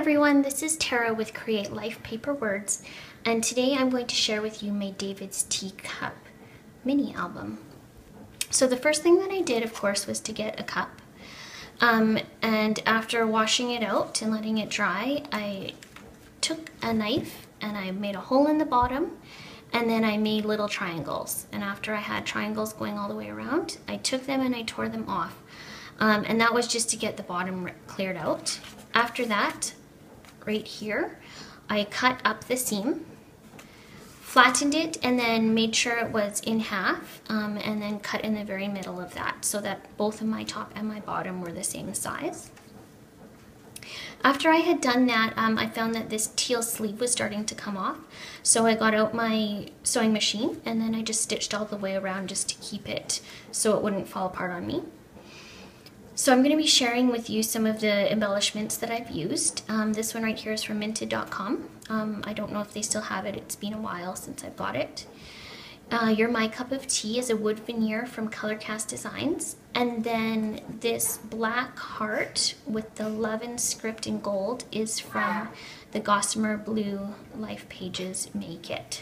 everyone, this is Tara with Create Life Paper Words, and today I'm going to share with you my David's Teacup mini album. So the first thing that I did, of course, was to get a cup, and after washing it out and letting it dry, I took a knife and I made a hole in the bottom, and then I made little triangles, and after I had triangles going all the way around, I took them and I tore them off, and that was just to get the bottom cleared out. After that, right here, I cut up the seam, flattened it, and then made sure it was in half, and then cut in the very middle of that so that both of my top and my bottom were the same size. After I had done that, I found that this teal sleeve was starting to come off, so I got out my sewing machine and then I just stitched all the way around just to keep it so it wouldn't fall apart on me. So I'm going to be sharing with you some of the embellishments that I've used. This one right here is from minted.com. I don't know if they still have it. It's been a while since I bought it. Your My Cup of Tea is a wood veneer from Colorcast Designs. And then this black heart with the love and script in gold is from the Gossamer Blue Life Pages May Kit.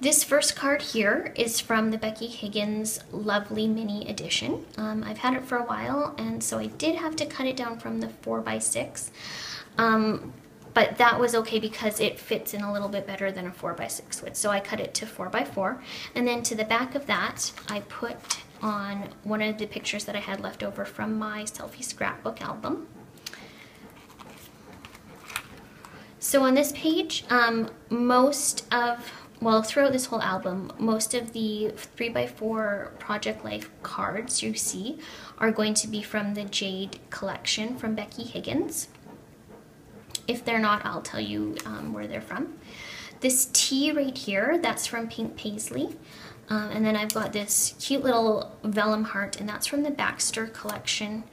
This first card here is from the Becky Higgins Lovely Mini Edition. I've had it for a while, and so I did have to cut it down from the 4x6, but that was okay because it fits in a little bit better than a 4x6 would, so I cut it to 4x4, and then to the back of that I put on one of the pictures that I had left over from my selfie scrapbook album. So on this page, throughout this whole album, most of the 3x4 Project Life cards you see are going to be from the Jade collection from Becky Higgins. If they're not, I'll tell you where they're from. This tea right here, that's from Pink Paisley. And then I've got this cute little vellum heart, and that's from the Baxter collection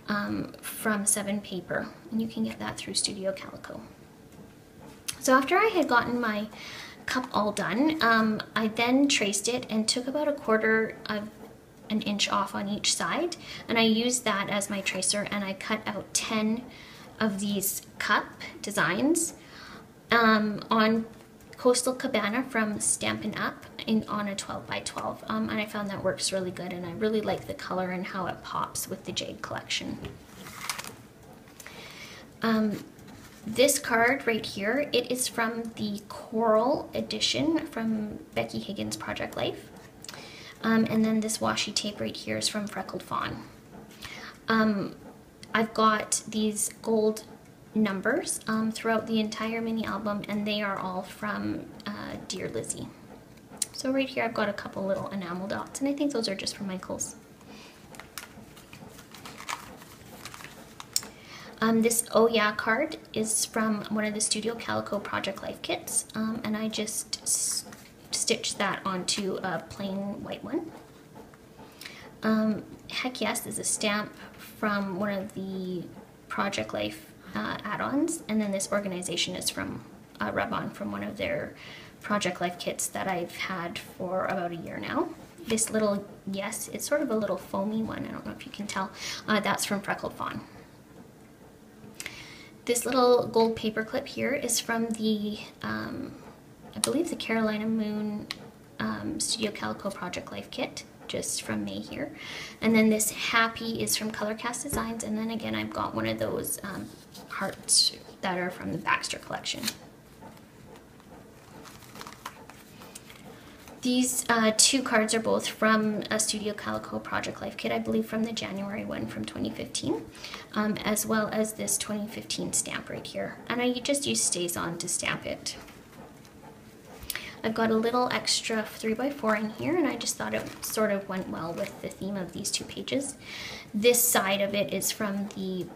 from 7 Paper. And you can get that through Studio Calico. So after I had gotten my cup all done, I then traced it and took about 1/4 of an inch off on each side, and I used that as my tracer, and I cut out 10 of these cup designs on Coastal Cabana from Stampin' Up! On a 12x12, and I found that works really good, and I really like the color and how it pops with the Jade collection. This card right here, it is from the Coral edition from Becky Higgins Project Life. And then this washi tape right here is from Freckled Fawn. I've got these gold numbers throughout the entire mini album, and they are all from Dear Lizzie. So right here I've got a couple little enamel dots, and I think those are just from Michaels. This Oh Yeah card is from one of the Studio Calico Project Life kits, and I just stitched that onto a plain white one. Heck Yes is a stamp from one of the Project Life add-ons, and then this organization is from Rub-On from one of their Project Life kits that I've had for about a year now. This little Yes, it's sort of a little foamy one, I don't know if you can tell, that's from Freckled Fawn. This little gold paper clip here is from the, I believe the Carolina Moon Studio Calico Project Life kit, just from May here. And then this Happy is from Colorcast Designs, and then again I've got one of those hearts that are from the Baxter collection. These 2 cards are both from a Studio Calico Project Life kit, I believe from the January one from 2015, as well as this 2015 stamp right here. And I just used StazOn to stamp it. I've got a little extra 3x4 in here, and I just thought it sort of went well with the theme of these 2 pages. This side of it is from the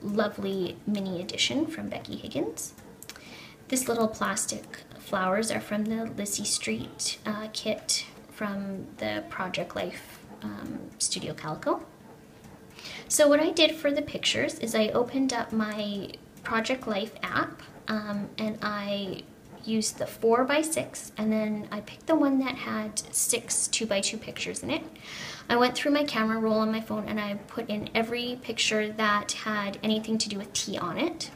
Lovely Mini Edition from Becky Higgins. This little plastic flowers are from the Lizzie Street kit from the Project Life Studio Calico. So what I did for the pictures is I opened up my Project Life app, and I used the 4x6, and then I picked the one that had 6 2x2 pictures in it. I went through my camera roll on my phone and I put in every picture that had anything to do with tea on it.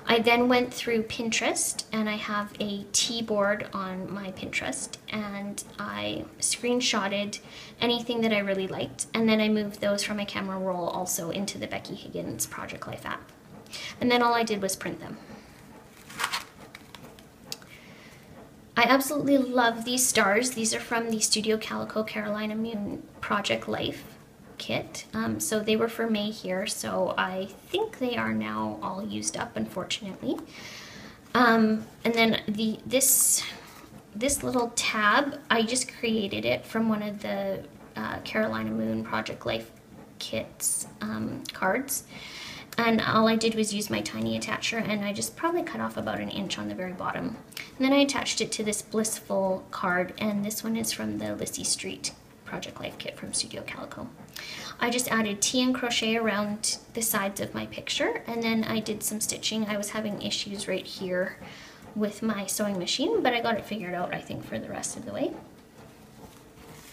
I then went through Pinterest, and I have a tea board on my Pinterest, and I screenshotted anything that I really liked, and then I moved those from my camera roll also into the Becky Higgins Project Life app. And then all I did was print them. I absolutely love these stars. These are from the Studio Calico Carolina Moon Project Life kit. So they were for May here, so I think they are now all used up, unfortunately. And then this little tab, I just created it from one of the Carolina Moon Project Life kits cards. And all I did was use my tiny attacher, and I just probably cut off about an inch on the very bottom. And then I attached it to this Blissful card, and this one is from the Lissy Street Project Life kit from Studio Calico. I just added tea and crochet around the sides of my picture, and then I did some stitching. I was having issues right here with my sewing machine, but I got it figured out, I think, for the rest of the way.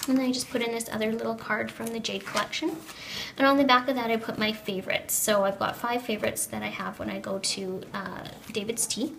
And then I just put in this other little card from the Jade collection. And on the back of that, I put my favorites. So I've got 5 favorites that I have when I go to David's Tea.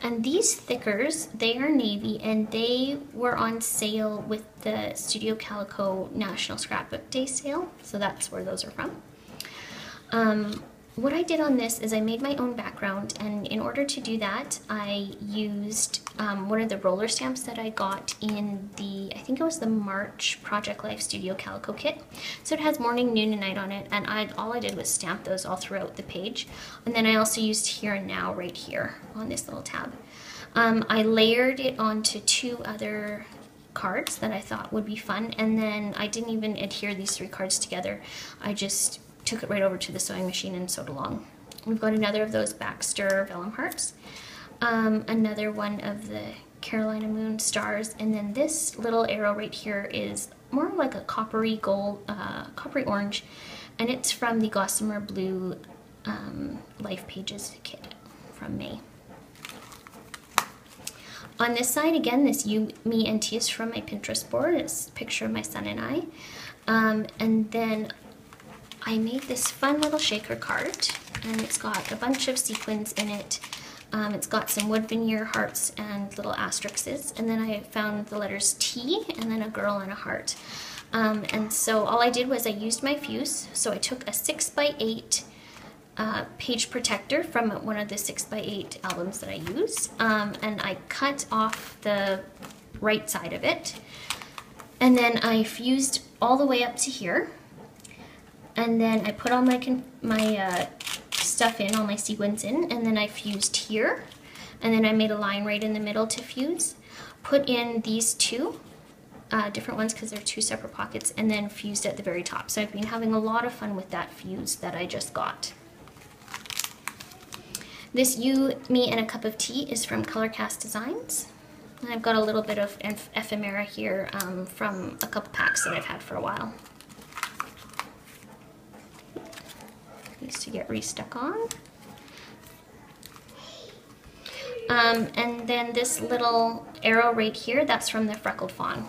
And these thickers, they are navy, and they were on sale with the Studio Calico National Scrapbook Day sale. So that's where those are from. What I did on this is I made my own background, and in order to do that, I used one of the roller stamps that I got in the, I think it was the March Project Life Studio Calico kit. So it has morning, noon, and night on it, and all I did was stamp those all throughout the page. And then I also used here and now right here on this little tab. I layered it onto 2 other cards that I thought would be fun, and then I didn't even adhere these 3 cards together. I just took it right over to the sewing machine and sewed along. We've got another of those Baxter vellum hearts, another one of the Carolina Moon stars, and then this little arrow right here is more like a coppery gold, coppery orange, and it's from the Gossamer Blue Life Pages kit from May. On this side, again, this You, Me, and Tea is from my Pinterest board. It's a picture of my son and I. And then I made this fun little shaker card, and it's got a bunch of sequins in it. It's got some wood veneer hearts and little asterisks, and then I found the letters T and then a girl and a heart. And so all I did was I used my fuse. So I took a 6x8 page protector from one of the 6x8 albums that I use, and I cut off the right side of it, and then I fused all the way up to here. And then I put all my stuff in, all my sequins in, and then I fused here. And then I made a line right in the middle to fuse. Put in these 2 different ones because they're 2 separate pockets, and then fused at the very top. So I've been having a lot of fun with that fuse that I just got. This You, Me, and a Cup of Tea is from Colorcast Designs. And I've got a little bit of ephemera here from a couple packs that I've had for a while. Needs to get restuck on. And then this little arrow right here, that's from the Freckled Fawn.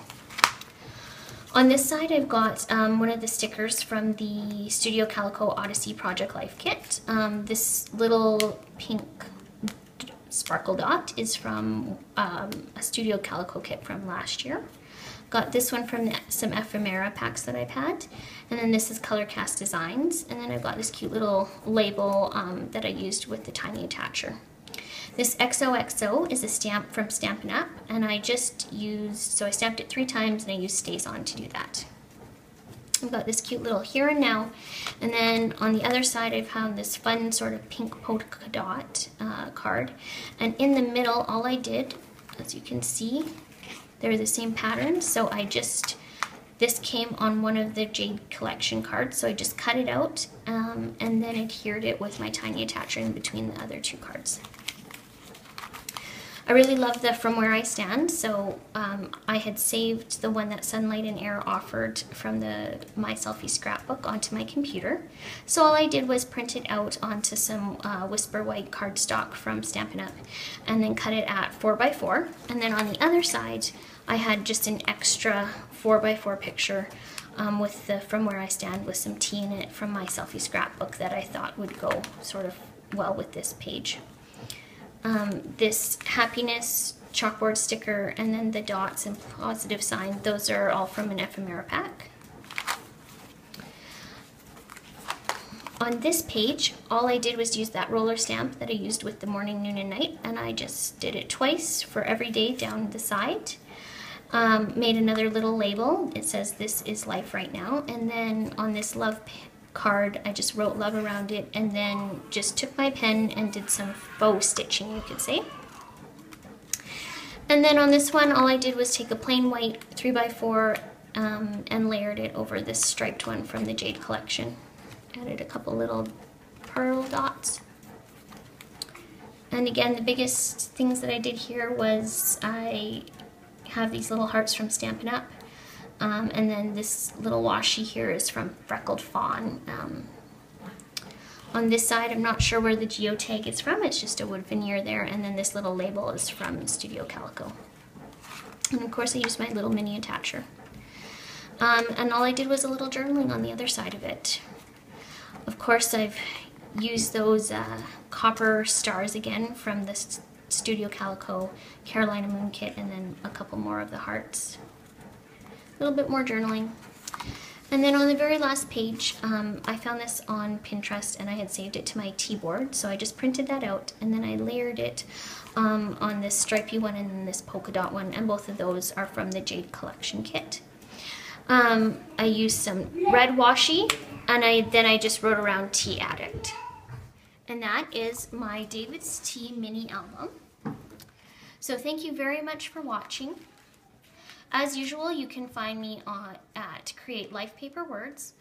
On this side, I've got one of the stickers from the Studio Calico Odyssey Project Life kit. This little pink sparkle dot is from a Studio Calico kit from last year. Got this one from some ephemera packs that I've had. And then this is Colorcast Designs. And then I've got this cute little label that I used with the tiny attacher. This XOXO is a stamp from Stampin' Up! And I just used, so I stamped it 3 times and I used StazOn to do that. I've got this cute little Here and Now. And then on the other side, I found this fun sort of pink polka dot card. And in the middle, all I did, as you can see, they're the same pattern, so this came on one of the Jade collection cards, so I just cut it out and then adhered it with my tiny attacher in between the other 2 cards. I really love the From Where I Stand, so I had saved the one that Sunlight and Air offered from the My Selfie scrapbook onto my computer. So all I did was print it out onto some Whisper White cardstock from Stampin' Up! And then cut it at 4x4. And then on the other side, I had just an extra 4x4 picture with the From Where I Stand with some tea in it from my selfie scrapbook that I thought would go sort of well with this page. This happiness chalkboard sticker, and then the dots and positive sign, those are all from an ephemera pack. On this page, all I did was use that roller stamp that I used with the morning, noon, and night, and I just did it twice for every day down the side. Made another little label. It says, "This is life right now." And then on this love card, I just wrote love around it, and then just took my pen and did some faux stitching, you could say. And then on this one, all I did was take a plain white 3x4 and layered it over this striped one from the Jade collection. Added a couple little pearl dots. And again, the biggest things that I did here was I have these little hearts from Stampin' Up! And then this little washi here is from Freckled Fawn. On this side, I'm not sure where the geotag is from. It's just a wood veneer there. And then this little label is from Studio Calico. And of course, I used my little mini attacher. And all I did was a little journaling on the other side of it. Of course, I've used those copper stars again from the Studio Calico Carolina Moon kit, and then a couple more of the hearts. A little bit more journaling. And then on the very last page, I found this on Pinterest, and I had saved it to my tea board, so I just printed that out, and then I layered it on this stripy one and then this polka dot one, and both of those are from the Jade Collection kit. I used some red washi, and then I just wrote around Tea Addict. And that is my David's Tea mini album. So thank you very much for watching. As usual, you can find me at Create Life Paper Words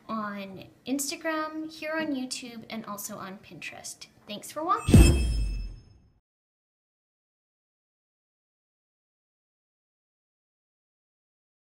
on Instagram, here on YouTube, and also on Pinterest. Thanks for watching.